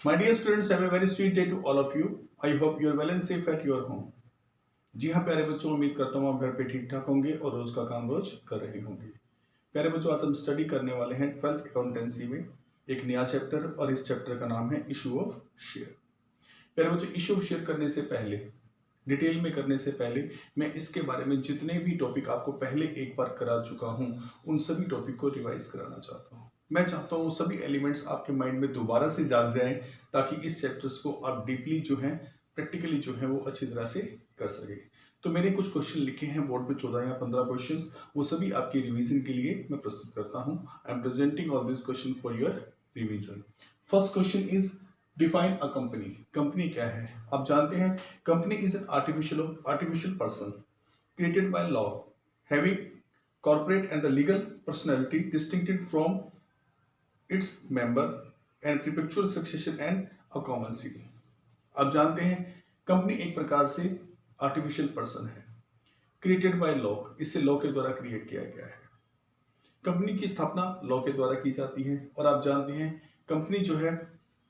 My dear students, have a very sweet day to all of you. I hope you are well and safe at your home. जी हाँ प्यारे बच्चों, उम्मीद करता हूँ आप घर पे ठीक ठाक होंगे और रोज का काम रोज कर रहे होंगे। प्यारे बच्चों, आज हम स्टडी करने वाले हैं 12th अकाउंटेंसी में एक नया चैप्टर और इस चैप्टर का नाम है इशू ऑफ शेयर। प्यारे बच्चों, इशू ऑफ शेयर करने से पहले, डिटेल में करने से पहले मैं इसके बारे में जितने भी टॉपिक आपको पहले एक बार करा चुका हूँ उन सभी टॉपिक को रिवाइज कराना चाहता हूँ। मैं चाहता हूँ सभी एलिमेंट्स आपके माइंड में दोबारा से जाग जाएं ताकि इस चैप्टर्स को आप डीपली जो है प्रैक्टिकली जो है वो अच्छी तरह से कर सके। तो मैंने कुछ क्वेश्चन लिखे हैं बोर्ड पे 14 या 15 क्वेश्चंस, वो सभी आपकी रिवीजन के लिए मैं प्रस्तुत करता हूँ। I am presenting all this question for your revision. First question is define a company. Company क्या है? आप जानते हैं company is an artificial person created by law having corporate and the legal personality distincted from its member and perpetual succession and a common seal. आप जानते हैं company एक प्रकार से आर्टिफिशियल पर्सन है, क्रिएटेड बाय लॉ, इसे law के द्वारा क्रिएट किया गया है। कंपनी की स्थापना लॉ के द्वारा की जाती है और आप जानते हैं कंपनी जो है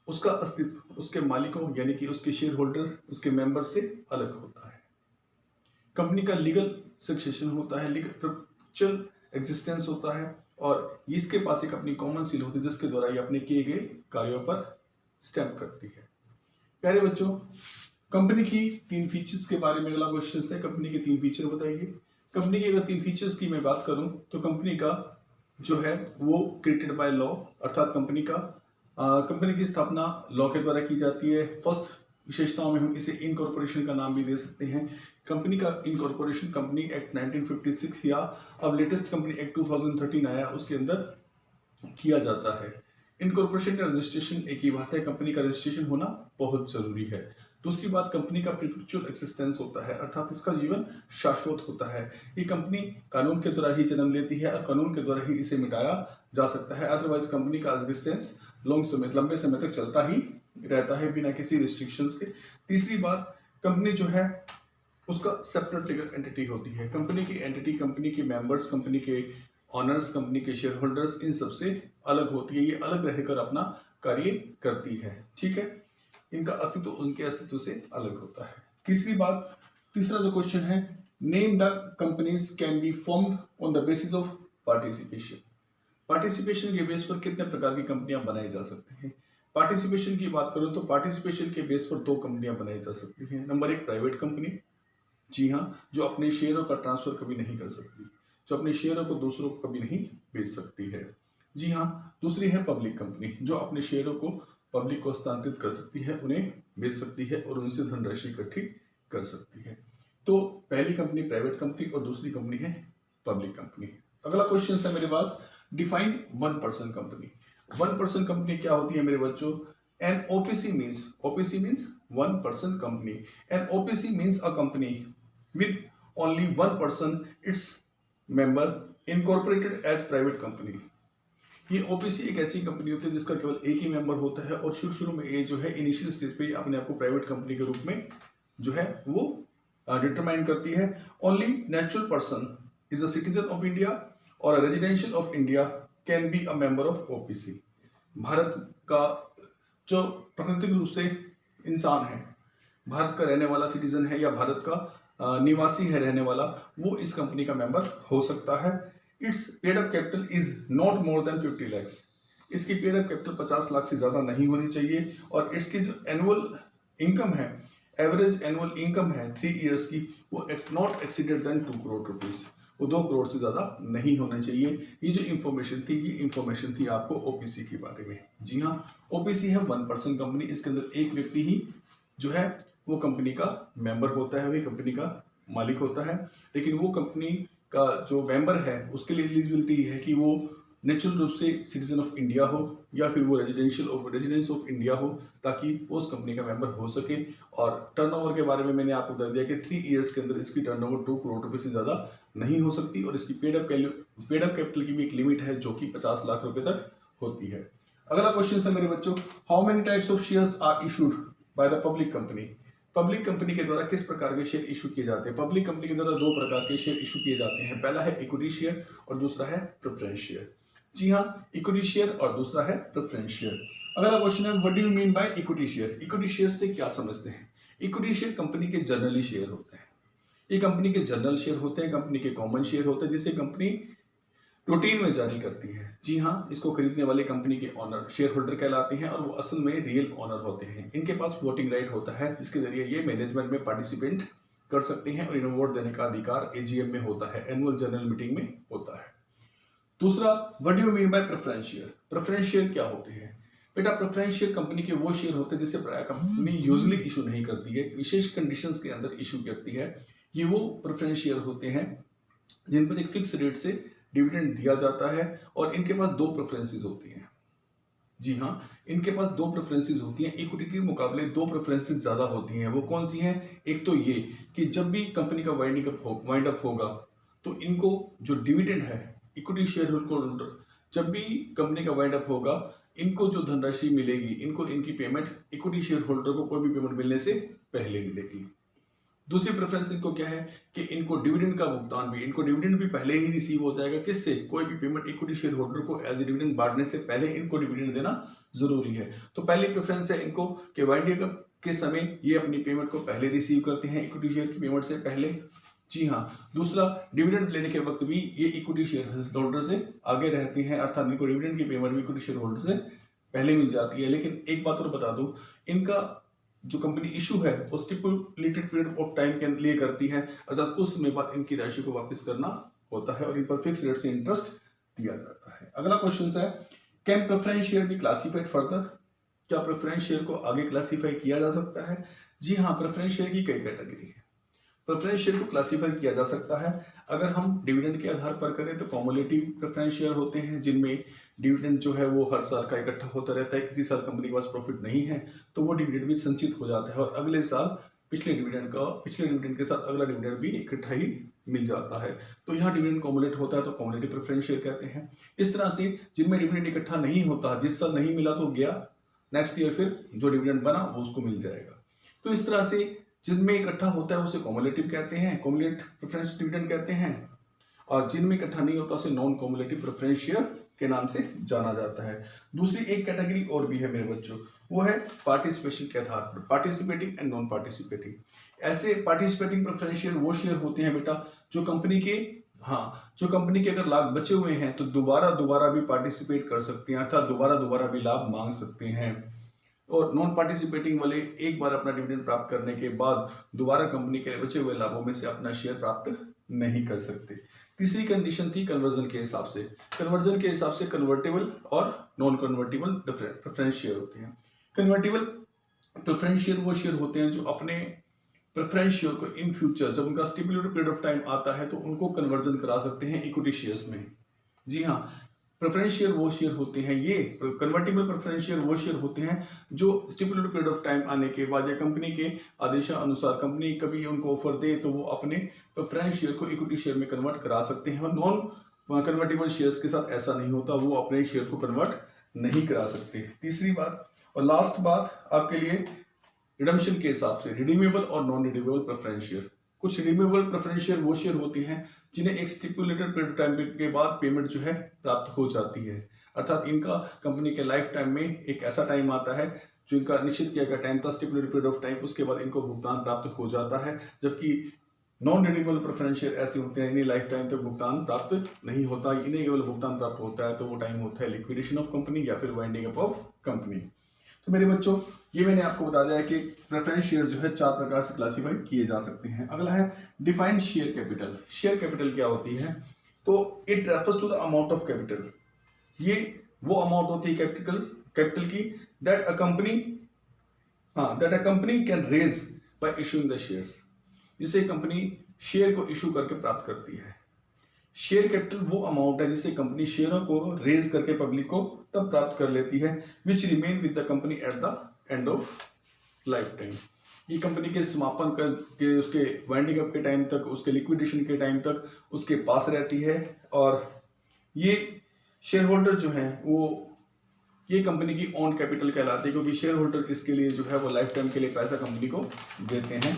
उसका अस्तित्व उसके मालिकों यानी कि उसके शेयर होल्डर, उसके मेंबर से अलग होता है। कंपनी का लीगल सक्सेशन होता है, लीगल परपेचुअल एग्जिस्टेंस होता है और इसके पास एक अपनी कॉमन सील होती है जिसके द्वारा ये अपने किए गए कार्यों पर स्टैंप करती है। प्यारे बच्चों, कंपनी की 3 फीचर्स के बारे में अगला क्वेश्चन है। कंपनी के 3 फीचर बताइए। कंपनी के अगर 3 फीचर्स की मैं बात करूं तो कंपनी का जो है वो क्रिएटेड बाय लॉ, अर्थात कंपनी की स्थापना लॉ के द्वारा की जाती है। फर्स्ट विशेषताओं में हम इसे इनकॉर्पोरेशन का नाम भी दे सकते हैं। कंपनी का इनकॉर्पोरेशन कंपनी एक्ट 1956 या अब लेटेस्ट कंपनी एक्ट 2013 आया उसके अंदर किया जाता है। इनकॉर्पोरेशन का रजिस्ट्रेशन एक ही बात है, कंपनी का रजिस्ट्रेशन होना बहुत जरूरी है। दूसरी बात, कंपनी का परपेचुअल एक्सिस्टेंस होता है, अर्थात इसका जीवन शाश्वत होता है। ये कंपनी कानून के द्वारा ही जन्म लेती है और कानून के द्वारा ही इसे मिटाया जा सकता है। अदरवाइज कंपनी का एग्जिस्टेंस लंबे समय तक चलता ही रहता है बिना किसी रिस्ट्रिक्शंस के। तीसरी बात, कंपनी जो है उसका सेपरेट लीगल एंटिटी होती है। कंपनी की एंटिटी, कंपनी के मेंबर्स, कंपनी के ऑनर्स, कंपनी के शेयर होल्डर्स इन सबसे अलग होती है। ये अलग रहकर अपना कार्य करती है, ठीक है। इनका अस्तित्व उनके अस्तित्व से अलग होता है। तीसरा जो क्वेश्चन है, name the companies can be formed on the basis of participation. Participation के बेस पर कितने प्रकार की कंपनियां बनाई जा सकती हैं? पार्टिसिपेशन की बात करूं तो पार्टिसिपेशन के बेस पर 2 कंपनियां बनाई जा सकती हैं। नंबर 1 प्राइवेट कंपनी, जी हाँ, जो अपने शेयरों का ट्रांसफर कभी नहीं कर सकती, जो अपने शेयरों को दूसरों को कभी नहीं बेच सकती है। जी हाँ, दूसरी है पब्लिक कंपनी, जो अपने शेयरों को पब्लिक को हस्तांतरित कर सकती है, उन्हें बेच सकती है और उनसे धनराशि इकट्ठी कर सकती है। तो पहली कंपनी प्राइवेट कंपनी और दूसरी कंपनी है पब्लिक कंपनी। अगला क्वेश्चन है मेरे पास, define 1 person company. 1 person company क्या होती है मेरे बच्चों? An OPC means 1 person company. An OPC means a company with only 1 person its member incorporated as private company। ये ओपीसी एक ऐसी कंपनी होती है जिसका केवल एक ही मेंबर होता है और शुरू में ये जो है इनिशियल स्टेज पे अपने आप को प्राइवेट कंपनी के रूप में जो है वो डिटरमाइन करती है। Only natural person is a citizen of India और residential of India can be a member of OPC. भारत का जो प्राकृतिक रूप से इंसान है, भारत का रहने वाला सिटीजन है या भारत का निवासी है रहने वाला, वो इस कंपनी का मेंबर हो सकता है। It's paid up capital is not more than 50 lakhs। इसकी पेड अप कैपिटल 50 लाख से ज्यादा नहीं होनी चाहिए और इसकी जो एनुअल इनकम है, एवरेज एनुअल इनकम है 3 इयर्स की, वो not exceeded than 2 crore rupees, वो 2 करोड़ से ज्यादा नहीं होना चाहिए। ये जो इंफॉर्मेशन थी, ये इंफॉर्मेशन थी आपको ओपीसी के बारे में। जी हाँ, ओपीसी है 1 पर्सन कंपनी। इसके अंदर एक व्यक्ति ही जो है वो कंपनी का मेंबर होता है, वही कंपनी का मालिक होता है। लेकिन वो कंपनी का जो मेंबर है उसके लिए एलिजिबिलिटी है कि वो नेचुरल रूप से सिटीजन ऑफ इंडिया हो या फिर वो रेजिडेंस ऑफ इंडिया हो, ताकि वो उस कंपनी का मेंबर हो सके। और टर्नओवर के बारे में मैंने आपको बता दिया कि 3 इयर्स के अंदर इसकी टर्नओवर 2 करोड़ रुपए से ज्यादा नहीं हो सकती और इसकी पेड अप कैपिटल की भी एक लिमिट है जो कि 50 लाख रुपए तक होती है। अगला क्वेश्चन है मेरे बच्चों, how many types of shares are issued by the public company. Public company के द्वारा किस प्रकार के शेयर इशू किए जाते हैं? पब्लिक कंपनी के द्वारा 2 प्रकार के शेयर इशू किए जाते हैं। पहला है इक्विटी शेयर और दूसरा है प्रेफरेंस शेयर। जी हाँ, इक्विटी शेयर और दूसरा है प्रेफरेंस शेयर। अगला क्वेश्चन है, what do you mean by equity share? Equity share से क्या समझते हैं? इक्विटी शेयर कंपनी के जनरली शेयर होते हैं। ये कंपनी के जनरल शेयर होते हैं, कंपनी के कॉमन शेयर होते हैं, जिसे कंपनी रूटीन में जारी करती है। जी हाँ, इसको खरीदने वाले कंपनी के ऑनर शेयर होल्डर कहलाते हैं और वो असल में रियल ऑनर होते हैं। इनके पास वोटिंग राइट होता है, जिसके जरिए ये मैनेजमेंट में पार्टिसिपेट कर सकते हैं और इन्हें वोट देने का अधिकार एजीएम में होता है, एनुअल जनरल मीटिंग में होता है। दूसरा, what do you mean by preference share? Preference share क्या होते हैं? बेटा, प्रेफरेंस शेयर कंपनी के वो शेयर होते हैं जिसे प्राय कंपनी यूजली इशू नहीं करती है, विशेष कंडीशंस के अंदर इशू करती है। ये वो प्रेफरेंस शेयर होते हैं जिन पर एक फिक्स रेट से डिविडेंड दिया जाता है और इनके पास दो प्रेफरेंसेस होती हैं। जी हाँ, इनके पास दो प्रेफरेंसेस होती हैं, इक्विटी के मुकाबले दो प्रेफरेंसेस ज्यादा होती हैं। वो कौन सी हैं? एक तो ये कि जब भी कंपनी का वाइंड अप होगा तो इनको जो डिविडेंड है, इक्विटी शेयर होल्डर जब भी कंपनी का वाइंड अप होगा, इनको जो धनराशि मिलेगी, इनको इनकी पेमेंट इक्विटी शेयर होल्डर को कोई भी पेमेंट मिलने से पहले मिलेगी। दूसरी प्रेफरेंस इनको क्या है कि इनको डिविडेंड का भुगतान भी, इनको डिविडेंड भी पहले ही रिसीव हो जाएगा। किससे? कोई भी पेमेंट इक्विटी शेयर होल्डर को एज ए डिविडेंड बांटने से पहले इनको डिविडेंड देना जरूरी है। तो पहली प्रेफरेंस है इनको कि वाइंडिंग अप के समय ये अपनी पेमेंट को पहले रिसीव करते हैं इक्विटी शेयर की पेमेंट से पहले। जी हाँ, दूसरा, डिविडेंड लेने के वक्त भी ये इक्विटी शेयर होल्डर से आगे रहती हैं, अर्थात इनको डिविडेंड की पेमेंट भी इक्विटी शेयर होल्डर से पहले मिल जाती है। लेकिन एक बात और बता दूं, इनका जो कंपनी इशू है वो स्टिपुलेटेड पीरियड ऑफ टाइम के लिए करती है, अर्थात उस समय बाद इनकी राशि को वापस करना होता है और इन पर फिक्स रेट से इंटरेस्ट दिया जाता है। अगला क्वेश्चन है, can preference share be classified further? क्या प्रेफरेंस शेयर को आगे क्लासिफाई किया जा सकता है? जी हाँ, प्रेफरेंस शेयर की कई कैटेगरी है। प्रेफरेंस शेयर को क्लासिफाई किया जा सकता है। अगर हम डिविडेंड के आधार पर करें तो कॉमुलेटिव प्रेफरेंस शेयर होते हैं, जिनमें डिविडेंड जो है वो हर साल का इकट्ठा होता रहता है। किसी साल कंपनी के पास प्रॉफिट नहीं है तो वो डिविडेंड भी संचित हो जाता है और अगले साल पिछले डिविडेंड के साथ अगला डिविडेंड भी इकट्ठा ही मिल जाता है। तो यहाँ डिविडेंड कॉमुलेट होता है तो कॉमुलेटिव प्रेफरेंस शेयर कहते हैं। इस तरह से जिनमें डिविडेंड इकट्ठा नहीं होता, जिस साल नहीं मिला तो गया, नेक्स्ट ईयर फिर जो डिविडेंड बना वो उसको मिल जाएगा। तो इस तरह से जिनमें इकट्ठा होता है उसे कॉमुलेटिव कहते हैं, कॉमुलेट प्रेफरेंस डिविडेंड कहते हैं, और जिनमें इकट्ठा नहीं होता उसे नॉन कॉमुलेटिव प्रेफरेंस शेयर के नाम से जाना जाता है। दूसरी एक कैटेगरी और भी है मेरे बच्चों, वो है पार्टिसिपेशन के आधार पर, पार्टिसिपेटिंग एंड नॉन पार्टिसिपेटिंग। ऐसे पार्टिसिपेटिंग प्रेफरेंस शेयर वो शेयर होते हैं बेटा जो कंपनी के अगर लाभ बचे हुए हैं तो दोबारा भी पार्टिसिपेट कर सकते हैं, अर्थात दोबारा भी लाभ मांग सकते हैं। और नॉन पार्टिसिपेटिंग वाले एक बार अपना डिविडेंड प्राप्त करने के बाद दोबारा कंपनी के बचे हुए लाभों में से अपना शेयर प्राप्त नहीं कर सकते। तीसरी कंडीशन थी कन्वर्जन के हिसाब से। कन्वर्जन के हिसाब से कन्वर्टेबल और नॉन कन्वर्टेबल प्रेफरेंस शेयर होते हैं। कन्वर्टेबल प्रेफरेंस शेयर वो शेयर होते हैं जो अपने प्रेफरेंस शेयर को इन फ्यूचर जब उनका स्टिपुलेटेड पीरियड ऑफ टाइम आता है तो उनको कन्वर्जन करा सकते हैं इक्विटी शेयर्स में। जी हाँ, प्रेफरेंस शेयर वो शेयर होते हैं, ये कन्वर्टेबल प्रेफरेंस शेयर वो शेयर होते हैं जो स्टिपुलेटेड पीरियड ऑफ टाइम आने के बाद या कंपनी के आदेशानुसार कंपनी कभी उनको ऑफर दे तो वो अपने प्रेफरेंस शेयर को इक्विटी शेयर में कन्वर्ट करा सकते हैं। और नॉन कन्वर्टेबल शेयर्स के साथ ऐसा नहीं होता, वो अपने शेयर को कन्वर्ट नहीं करा सकते। तीसरी बात और लास्ट बात आपके लिए रिडम्पशन के हिसाब से रिडीमेबल और नॉन रिडीमेबल प्रेफरेंस शेयर। कुछ रिडीमेबल प्रेफरेंस शेयर वो शेयर होती हैं जिन्हें एक स्टिपुलेटेड पीरियड टाइम के बाद पेमेंट जो है प्राप्त हो जाती है, अर्थात इनका कंपनी के लाइफ टाइम में एक ऐसा टाइम आता है जो इनका निश्चित किया गया टाइम था, स्टिपुलेटेड पीरियड ऑफ टाइम, उसके बाद इनको भुगतान प्राप्त हो जाता है। जबकि नॉन रिडीमेबल प्रेफरेंस शेयर ऐसे होते हैं इन्हें लाइफ टाइम तक भुगतान प्राप्त नहीं होता, इन्हें केवल भुगतान प्राप्त होता है तो वो टाइम होता है लिक्विडेशन ऑफ कंपनी या फिर वाइंडिंग अप ऑफ कंपनी। तो मेरे बच्चों, ये मैंने आपको बता दिया कि प्रेफरेंस शेयर जो है 4 प्रकार से क्लासिफाई किए जा सकते हैं। अगला है defined share capital. Share capital क्या होती है? तो it refers to the amount of capital. ये वो अमाउंट होती है कैपिटल की that a company can raise by issuing the shares, जिसे कंपनी शेयर को इशू करके प्राप्त करती है। शेयर कैपिटल वो अमाउंट है जिससे कंपनी शेयरों को रेज करके पब्लिक को तब प्राप्त कर लेती है which remain with the company at the end of life time. ये कंपनी के समापन के उसके वाइंडिंग अप के टाइम तक, उसके लिक्विडेशन के टाइम तक उसके पास रहती है। और ये शेयर होल्डर जो है वो ये कंपनी की ओन कैपिटल कहलाती है, क्योंकि शेयर होल्डर इसके लिए जो है वो लाइफ टाइम के लिए पैसा कंपनी को देते हैं।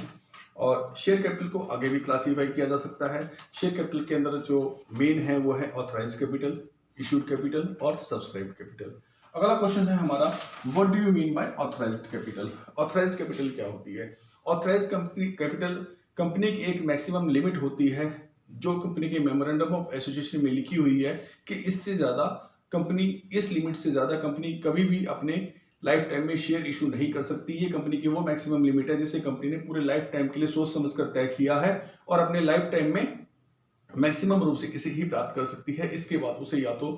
और शेयर कैपिटल को आगे भी क्लासीफाई किया जा सकता है। शेयर कैपिटल के अंदर जो मेन है वो है ऑथराइज कैपिटल, इशूड कैपिटल और सब्सक्राइब्ड कैपिटल। अगला क्वेश्चन है हमारा, what do you mean by authorised capital. Authorised capital क्या होती है? ऑथराइज्ड कैपिटल कंपनी की एक मैक्सिमम लिमिट होती है जो कंपनी के मेमोरेंडम ऑफ एसोसिएशन में लिखी हुई है कि इससे ज्यादा कंपनी, इस लिमिट से ज्यादा कंपनी कभी भी अपने लाइफ टाइम में शेयर इशू नहीं कर सकती। ये कंपनी की वो मैक्सिमम लिमिट है जिसे कंपनी ने पूरे लाइफ टाइम के लिए सोच समझ कर तय किया है और अपने लाइफ टाइम में मैक्सिमम रूप से इसे ही प्राप्त कर सकती है। इसके बाद उसे या तो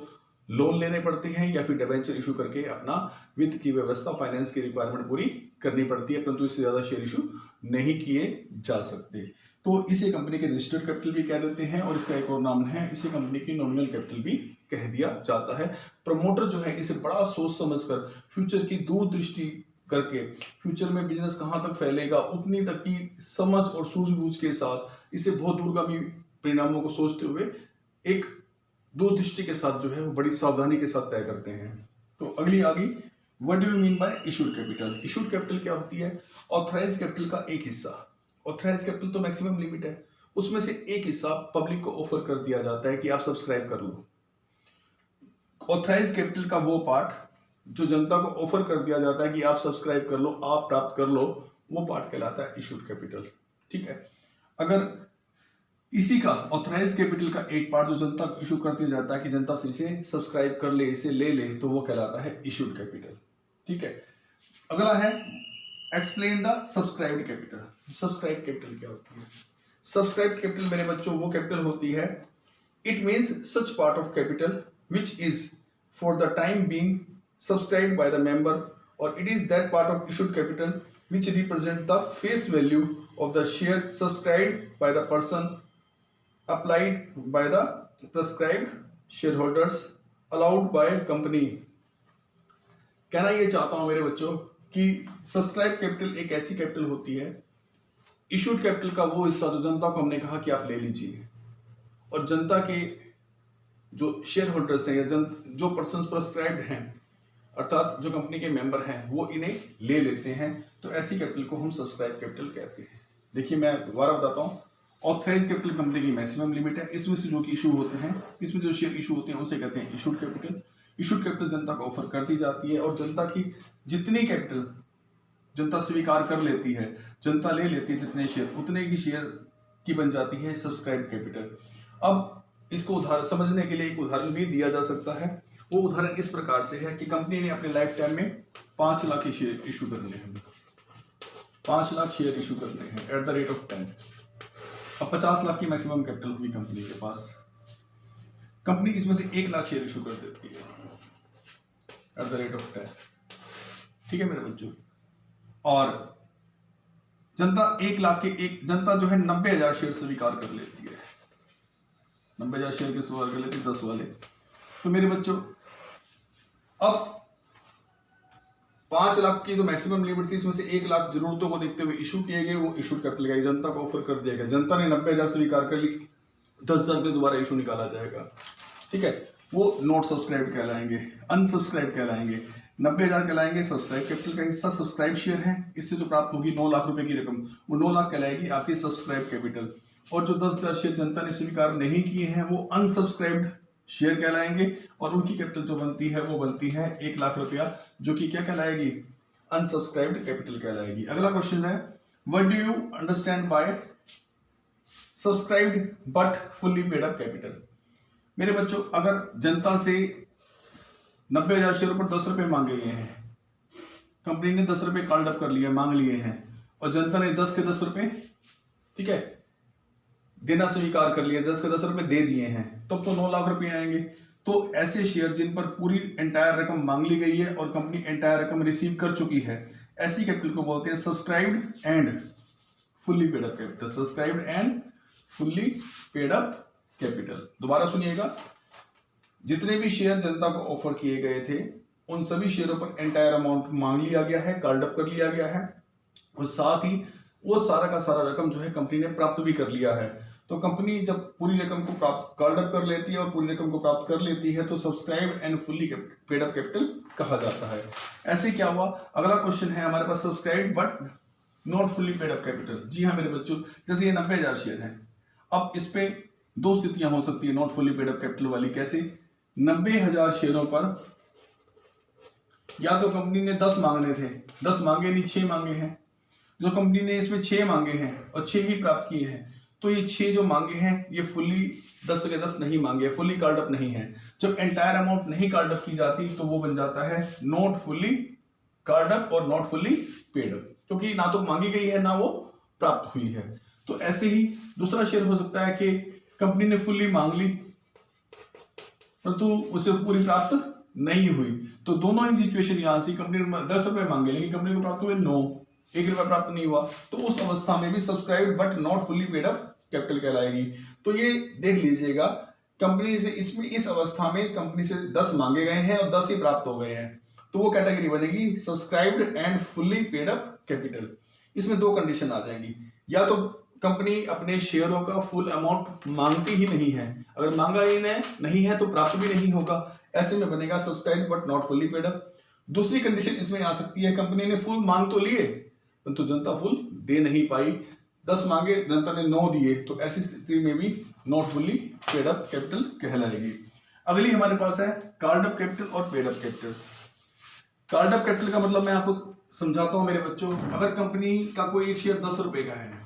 लोन लेने पड़ते हैं या फिर डिबेंचर इशू करके अपना वित्त की व्यवस्था, फाइनेंस की रिक्वायरमेंट पूरी करनी पड़ती है, परंतु इससे ज्यादा शेयर इशू नहीं किए जा सकते। तो इसे कंपनी के रजिस्टर्ड कैपिटल भी कह देते हैं और इसका एक और नाम है, इसे कंपनी की नॉमिनल कैपिटल भी कह दिया जाता है। प्रमोटर जो है इसे बड़ा सोच समझकर, फ्यूचर की दूरदृष्टि करके, फ्यूचर में बिजनेस कहां तक फैलेगा उतनी तक की समझ और सूझबूझ के साथ इसे बहुत दूरगामी परिणामों को सोचते हुए एक दूरदृष्टि के साथ जो है वो बड़ी सावधानी के साथ तय करते हैं। तो अगली what do you mean by issued capital. Issued capital क्या होती है? ऑथराइज कैपिटल का एक हिस्सा, ऑथराइज कैपिटल तो मैक्सिमम लिमिट है, उसमें से एक हिस्सा पब्लिक को ऑफर कर दिया जाता है कि आप सब्सक्राइब कर लो। ऑथराइज कैपिटल का वो पार्ट जो जनता को ऑफर कर दिया जाता है कि आप सब्सक्राइब कर लो, आप प्राप्त कर लो, वो पार्ट कहलाता है इशूड कैपिटल। ठीक है, अगर इसी का ऑथराइज कैपिटल का एक पार्ट जो जनता को इशू कर दिया जाता है कि जनता से इसे सब्सक्राइब कर ले, इसे ले ले, तो वो कहलाता है इशूड कैपिटल। ठीक है, अगला है explain the subscribed capital. Subscribed capital क्या होती है? सब्सक्राइब्ड कैपिटल मेरे बच्चों वो कैपिटल होती है, it means such part of capital which is for the time being subscribed by the member, or it is that part of issued capital which represent the face value of the share subscribed by the person applied by the prescribed shareholders allowed by company। कहना ये चाहता हूं मेरे बच्चों कि subscribe capital एक ऐसी capital होती है, इशूड कैपिटल का वो हिस्सा जो जनता को हमने कहा कि आप ले लीजिए, और जनता के जो शेयर होल्डर्स हैं या जो पर्सन प्रेस्क्राइब्ड हैं, अर्थात जो कंपनी के मेंबर हैं, वो इन्हें ले लेते हैं। तो ऐसी कैपिटल को हम सब्सक्राइब कैपिटल कहते हैं। देखिए मैं दोबारा बताता हूँ, ऑथराइज कैपिटल कंपनी की मैक्सिमम लिमिट है, इसमें से जो कि इशू होते हैं, इसमें जो शेयर इशू होते हैं उसे कहते हैं इशूड कैपिटल। इशूड कैपिटल जनता को ऑफर कर दी जाती है और जनता की जितनी कैपिटल जनता स्वीकार कर लेती है, जनता ले लेती है जितने शेयर, उतने की शेयर की बन जाती है सब्सक्राइब कैपिटल। अब इसको उदाहरण समझने के लिए एक उदाहरण भी दिया जा सकता है। वो उदाहरण इस प्रकार से है कि कंपनी ने अपने लाइफ टाइम में 5 लाख के शेयर इशू करने हैं, 5 लाख शेयर इशू करने हैं एट द रेट ऑफ 10। अब 50 लाख की मैक्सिमम कैपिटल होगी कंपनी के पास, कंपनी इसमें से 1 लाख शेयर इशू कर देती है एट द रेट ऑफ 10। ठीक है मेरे बच्चों, और जनता 1 लाख के जनता जो है 90,000 शेयर स्वीकार कर लेती है, 90,000 शेयर के स्वीकार कर लेते 10 वाले। तो मेरे बच्चों अब 5 लाख की जो मैक्सिमम लिमिट थी, इसमें से 1 लाख जरूरतों को देखते हुए इशू किए गए, वो इशू कैपिटल गई, जनता को ऑफर कर दिया गया, जनता ने 90,000 स्वीकार कर ली, 10,000 के दोबारा इशू निकाला जाएगा। ठीक है, वो नॉट सब्सक्राइब कहलाएंगे, अनसब्सक्राइब कहलाएंगे, 90,000 कहलाएंगे सब्सक्राइब कैपिटल का हिस्सा, सब्सक्राइब शेयर है, इससे जो प्राप्त होगी 9 लाख रुपए की रकम, वो 9 लाख कहलाएगी आपकी सब्सक्राइब कैपिटल। और जो 10,000 शेयर जनता ने स्वीकार नहीं किए हैं वो अनसब्सक्राइब्ड शेयर कहलाएंगे, और उनकी कैपिटल जो बनती है वो बनती है 1 लाख रुपया, जो कि क्या कहलाएगी? अनसब्सक्राइब्ड कैपिटल कहलाएगी। अगला क्वेश्चन है, what do you understand by subscribed but fully paid up capital. मेरे बच्चों अगर जनता से 90,000 शेयर पर 10 रुपए मांगे गए हैं, कंपनी ने 10 रुपए कॉल्ड अप कर लिया, मांग लिए हैं, और जनता ने 10 के 10 रुपए, ठीक है, देना स्वीकार कर लिया, 10 के 10 रुपए दे दिए हैं, तब तो 9 लाख रुपए आएंगे। तो ऐसे शेयर जिन पर पूरी एंटायर रकम मांग ली गई है और कंपनी एंटायर रकम रिसीव कर चुकी है, ऐसी कैपिटल को बोलते हैं subscribed and fully paid up capital. Subscribed and fully paid up capital. दोबारा सुनिएगा, जितने भी शेयर जनता को ऑफर किए गए थे उन सभी शेयरों पर एंटायर अमाउंट मांग लिया गया है, कॉल्ड अप कर लिया गया है, और साथ ही वो सारा का सारा रकम जो है कंपनी ने प्राप्त भी कर लिया है। तो कंपनी जब पूरी रकम को प्राप्त कॉल्ड अप कर लेती है और पूरी रकम को प्राप्त कर लेती है तो subscribed and fully paid up capital कहा जाता है। ऐसे क्या हुआ? अगला क्वेश्चन है हमारे पास, subscribed but not fully paid up capital. जी हाँ मेरे बच्चों, जैसे ये 90,000 शेयर है, अब इस पे 2 स्थितियां हो सकती है not fully paid up capital वाली। कैसे? 90,000 शेयरों पर या तो कंपनी ने 10 मांगने थे, 10 मांगे नहीं 6 मांगे हैं, जो कंपनी ने इसमें 6 मांगे हैं और 6 ही प्राप्त किए हैं, तो ये 6 जो मांगे हैं ये फुल्ली 10 के 10 नहीं मांगे, फुल्ली कार्ड अप नहीं है। जब एंटायर अमाउंट नहीं कार्ड अप की जाती तो वो बन जाता है नॉट फुल्ली कार्ड अप और नॉट फुल्ली पेड अप, क्योंकि ना तो मांगी गई है ना वो प्राप्त हुई है। तो ऐसे ही दूसरा शेयर हो सकता है कि कंपनी ने फुल्ली मांग ली परंतु उसे पूरी प्राप्त नहीं हुई, तो दोनों ही सिचुएशन यहां से कंपनी ने 10 रुपए मांगे लेकिन कंपनी को प्राप्त हुए 9, 1 रुपया प्राप्त नहीं हुआ, तो उस अवस्था में भी subscribed but not fully paid up capital कहलाएगी। तो ये देख लीजिएगा, कंपनी से इसमें इस अवस्था में कंपनी से 10 मांगे गए हैं और 10 ही प्राप्त हो गए हैं, तो वो कैटेगरी बनेगी subscribed and fully paid up capital. इसमें 2 कंडीशन आ जाएंगी, या तो कंपनी अपने शेयरों का फुल अमाउंट मांगती ही नहीं है, अगर मांगा ही नहीं है तो प्राप्त भी नहीं होगा, ऐसे में बनेगा subscribed but not fully paid up. दूसरी कंडीशन इसमें आ सकती है, कंपनी ने फुल मांग तो लिए परंतु जनता फुल दे नहीं पाई, 10 मांगे जनता ने 9 दिए, तो ऐसी स्थिति में भी not fully paid up capital कहलाएगी। अगली हमारे पास है कार्ड अप कैपिटल और paid up capital. Called up capital का मतलब मैं आपको समझाता हूं मेरे बच्चों। अगर कंपनी का कोई एक शेयर 10 रुपए का है,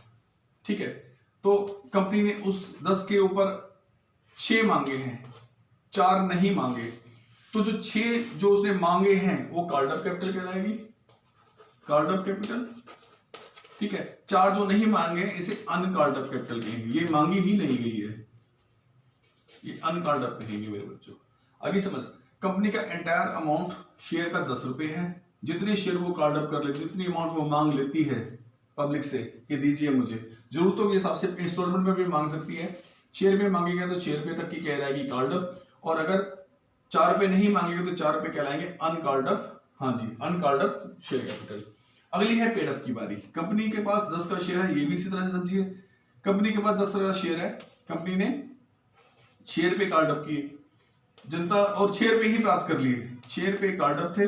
ठीक है, तो कंपनी ने उस 10 के ऊपर 6 मांगे हैं, 4 नहीं मांगे, तो जो 6 जो उसने मांगे हैं वो कार्ड अप कैपिटल कहलाएगी, कार्ड अप कैपिटल, ठीक है। 4 जो नहीं मांगे हैं इसे अनकार्ड अप कैपिटल कहेंगे, ये मांगी ही नहीं गई है, ये अनकार्ड अप कहेंगे मेरे बच्चों। आगे समझ, कंपनी का एंटायर अमाउंट शेयर का 10 रुपए है, जितने शेयर वो कार्ड अप कर लेती, जितनी अमाउंट वो मांग लेती है पब्लिक से कि दीजिए मुझे, जरूरतों के हिसाब से इंस्टॉलमेंट में भी मांग सकती है, शेयर में मांगेगा तो 6 रुपए तक की कहलाएगी कार्ड अप, और अगर 4 रुपए नहीं मांगेगा तो 4 रुपए कहलाएंगे अनकार्ड अप, हाँ जी अनकार्ड अप शेयर कैपिटल। अगली है पेड अप की बारी। कंपनी के पास 10 का शेयर है, ये भी इसी तरह से समझिए, कंपनी के पास 10 का शेयर है, कंपनी ने 6 रुपए कार्ड अप किए, जनता और 6 रुपए ही प्राप्त कर लिए, 6 रुपए कार्ड अप थे,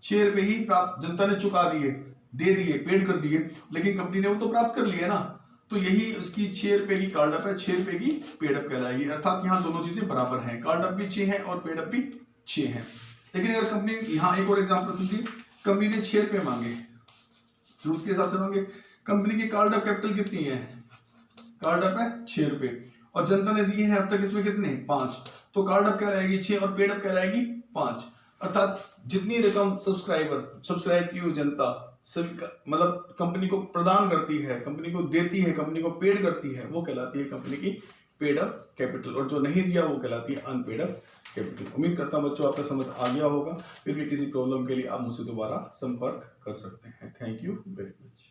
6 रुपए ही प्राप्त जनता ने चुका दिए, दे दिए, पेड कर दिए, लेकिन कंपनी ने वो तो प्राप्त कर लिया ना, तो यही उसकी 6 रुपए की कार्ड अप है, 6 रुपए की पेड अप कहलाएगी। अर्थात यहाँ दोनों चीजें बराबर हैं, कार्ड अप भी 6 है और पेड अप भी 6 है। लेकिन अगर कंपनी, यहाँ एक और एग्जांपल समझिए, कंपनी ने 6 रुपए मांगे, जरूरत के हिसाब से मांगे, कंपनी की कार्ड अप कैपिटल कितनी है, कार्ड अप है 6 रुपए, और जनता ने दिए हैं अब तक इसमें कितने 5, तो कार्ड अप कहलाएगी 6 और पेड अप कहलाएगी 5। अर्थात जितनी रकम सब्सक्राइब की हुई जनता सभी मतलब कंपनी को प्रदान करती है, कंपनी को देती है, कंपनी को पेड करती है, वो कहलाती है कंपनी की पेड अप कैपिटल, और जो नहीं दिया वो कहलाती है अनपेड अप कैपिटल। उम्मीद करता हूं बच्चों आपको समझ आ गया होगा, फिर भी किसी प्रॉब्लम के लिए आप मुझसे दोबारा संपर्क कर सकते हैं। Thank you very much.